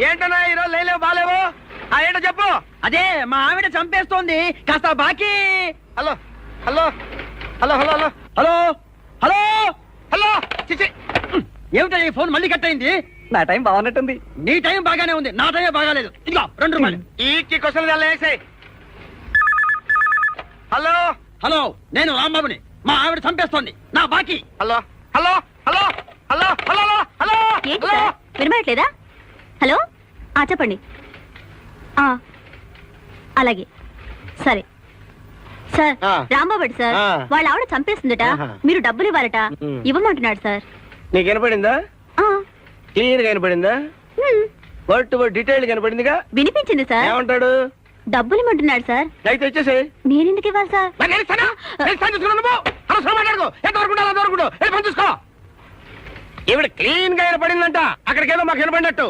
ఏంటన్నా ఈరోజు లేలేవు బాలేవు? ఏంటో చెప్పు. అదే మా ఆవిడ చంపేస్తోంది, కాస్త బాకీ. Hello hello hello hello hello hello hello hello. చిచి, ఏమిటా ఈ ఫోన్ మళ్ళీ కట్ అయింది? నా టైం బాగున్నట్టుంది. నీ టైం బాగానే ఉంది, నా టైం బాగాలేదు. ఇదిగో 2 రూపాయలు. ఈ క్వశ్చన్ వేసాయి. హలో హలో, నేను రాంబాబుని. మా ఆవిడ చంపేస్తోంది, నా బాకీ. Hello hello hello hello hello hello ఏంటి సార్ వినబడట్లేదా? హలో చెప్పండి. అలాగే సరే సార్. రాంబాబు సార్, వాళ్ళ ఆవిడ చంపేస్తుందట, మీరు డబ్బులు ఇవ్వాలట. ఇవ్వమంటున్నాడు సార్. నీకు వినపడిందా? క్లియర్ గా వినపడిందా? వర్డ్ టు వర్డ్ డీటెయిల్ కనపడిందిగా. వినిపించింది సార్. ఏమంటాడు? డబ్బులు ఇవ్వమంటున్నాడు సార్. అయితే వచ్చేసి నేను ఎందుకు ఇవ్వాలి సార్? ఈవిడ క్లీన్ గా వినపడిందంట, అక్కడికేదో మాకు వినపడినట్టు.